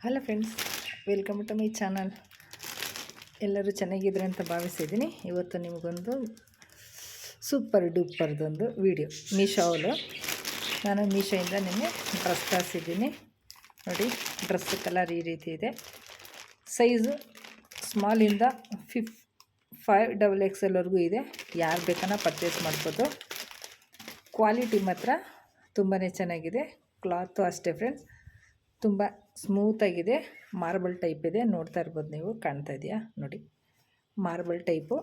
Hello friends, welcome to my channel. ಎಲ್ಲರೂ ಚೆನ್ನಾಗಿದ್ರೆ ಅಂತ ಭಾವಿಸಿದ್ದೀನಿ. ಇವತ್ತು ನಿಮಗೊಂದು ಸೂಪರ್ ಡೂಪರ್ದೊಂದು ವಿಡಿಯೋ. ಮೀಶೋಲು ನಾನು ಮೀಶೋಯಿಂದ ನಿನ್ನೆ ಡ್ರೆಸ್ ತರಿಸಿದ್ದೀನಿ. ನೋಡಿ, ಡ್ರೆಸ್ ಕಲರ್ ಈ ರೀತಿ ಇದೆ. ಸೈಜು ಸ್ಮಾಲಿಂದ 5XXL ಇದೆ. ಯಾರು ಬೇಕಾನ ಪರ್ಚೇಸ್ ಮಾಡ್ಬೋದು. ಕ್ವಾಲಿಟಿ ಮಾತ್ರ ತುಂಬಾ ಚೆನ್ನಾಗಿದೆ. ಕ್ಲಾತು ಅಷ್ಟೇ ಫ್ರೆಂಡ್ಸ್, ತುಂಬ ಸ್ಮೂತಾಗಿದೆ. ಮಾರ್ಬಲ್ ಟೈಪ್ ಇದೆ, ನೋಡ್ತಾ ಇರ್ಬೋದು ನೀವು, ಕಾಣ್ತಾ ಇದೆಯಾ ನೋಡಿ. ಮಾರ್ಬಲ್ ಟೈಪು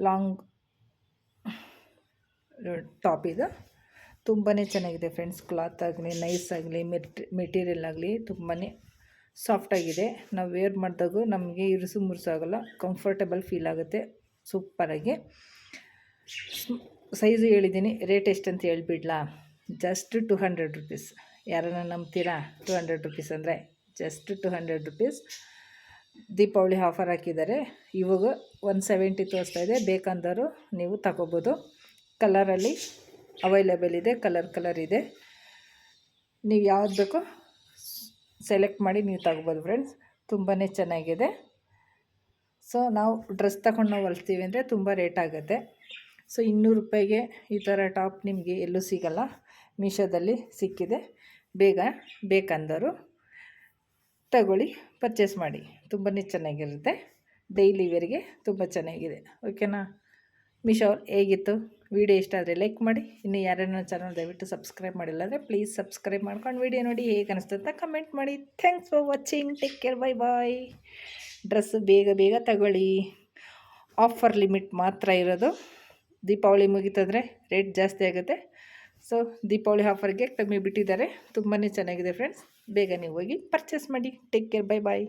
ಲಾಂಗ್ ಟಾಪ್ ಇದು. ತುಂಬಾ ಚೆನ್ನಾಗಿದೆ ಫ್ರೆಂಡ್ಸ್. ಕ್ಲಾತ್ ಆಗಲಿ, ನೈಸ್ ಆಗಲಿ, ಮೆಟೀರಿಯಲ್ ಆಗಲಿ ತುಂಬಾ ಸಾಫ್ಟಾಗಿದೆ. ನಾವು ವೇರ್ ಮಾಡಿದಾಗೂ ನಮಗೆ ಇರುಸು ಮುರುಸು ಆಗೋಲ್ಲ, ಕಂಫರ್ಟಬಲ್ ಫೀಲ್ ಆಗುತ್ತೆ ಸೂಪರಾಗಿ. ಸೈಜು ಹೇಳಿದ್ದೀನಿ. ರೇಟ್ ಎಷ್ಟಂತ ಹೇಳ್ಬಿಡ್ಲಾ? Just 200 rupees. ಯಾರನ್ನ ನಂಬ್ತೀರಾ? 200 ರುಪೀಸ್ ಅಂದರೆ ಜಸ್ಟ್ 200 ರುಪೀಸ್. ದೀಪಾವಳಿ ಆಫರ್ ಹಾಕಿದ್ದಾರೆ. ಇವಾಗ 170 ತೋರಿಸ್ತಾ ಇದೆ. ಬೇಕಂದವರು ನೀವು ತಗೋಬೋದು. ಕಲರಲ್ಲಿ ಅವೈಲೇಬಲ್ ಇದೆ, ಕಲರ್ ಇದೆ. ನೀವು ಯಾವ್ದು ಬೇಕೋ ಸೆಲೆಕ್ಟ್ ಮಾಡಿ ನೀವು ತಗೋಬೋದು ಫ್ರೆಂಡ್ಸ್. ತುಂಬಾ ಚೆನ್ನಾಗಿದೆ. ಸೊ ನಾವು ಡ್ರೆಸ್ ತಗೊಂಡು ನಾವು ಹೊಲಿಸ್ತೀವಿ ಅಂದರೆ ತುಂಬ ರೇಟ್ ಆಗುತ್ತೆ. ಸೊ 200 ರೂಪಾಯಿಗೆ ಈ ಥರ ಟಾಪ್ ನಿಮಗೆ ಎಲ್ಲೂ ಸಿಗೋಲ್ಲ. ಮೀಶೋದಲ್ಲಿ ಸಿಕ್ಕಿದೆ. ಬೇಗ ಬೇಕಂದವರು ತಗೊಳ್ಳಿ, ಪರ್ಚೇಸ್ ಮಾಡಿ. ತುಂಬಾ ಚೆನ್ನಾಗಿರುತ್ತೆ. ಡೈಲಿ ವೇರ್ಗೆ ತುಂಬ ಚೆನ್ನಾಗಿದೆ. ಓಕೆನಾ? ಮೀಶೋ ಹೇಗಿತ್ತು ವಿಡಿಯೋ? ಇಷ್ಟ ಆದರೆ ಲೈಕ್ ಮಾಡಿ. ಇನ್ನು ಯಾರ್ಯಾರ ಚಾನಲ್ ದಯವಿಟ್ಟು ಸಬ್ಸ್ಕ್ರೈಬ್ ಮಾಡಿಲ್ಲ ಅಂದರೆ ಪ್ಲೀಸ್ ಸಬ್ಸ್ಕ್ರೈಬ್ ಮಾಡ್ಕೊಂಡು ವಿಡಿಯೋ ನೋಡಿ. ಹೇಗೆ ಅನಿಸ್ತಂತ ಕಮೆಂಟ್ ಮಾಡಿ. Thanks for watching. Take care. Bye. Dress ಬೇಗ ತಗೊಳ್ಳಿ. ಆಫರ್ ಲಿಮಿಟ್ ಮಾತ್ರ ಇರೋದು. ದೀಪಾವಳಿ ಮುಗಿತಂದರೆ ರೇಟ್ ಜಾಸ್ತಿ ಆಗುತ್ತೆ. ಸೊ ದೀಪಾವಳಿ ಆಫರ್ಗೆ ಕಮ್ಮಿ ಬಿಟ್ಟಿದ್ದಾರೆ. ತುಂಬಾ ಚೆನ್ನಾಗಿದೆ ಫ್ರೆಂಡ್ಸ್. ಬೇಗ ನೀವು ಹೋಗಿ ಪರ್ಚೇಸ್ ಮಾಡಿ. Take care. ಬಾಯ್.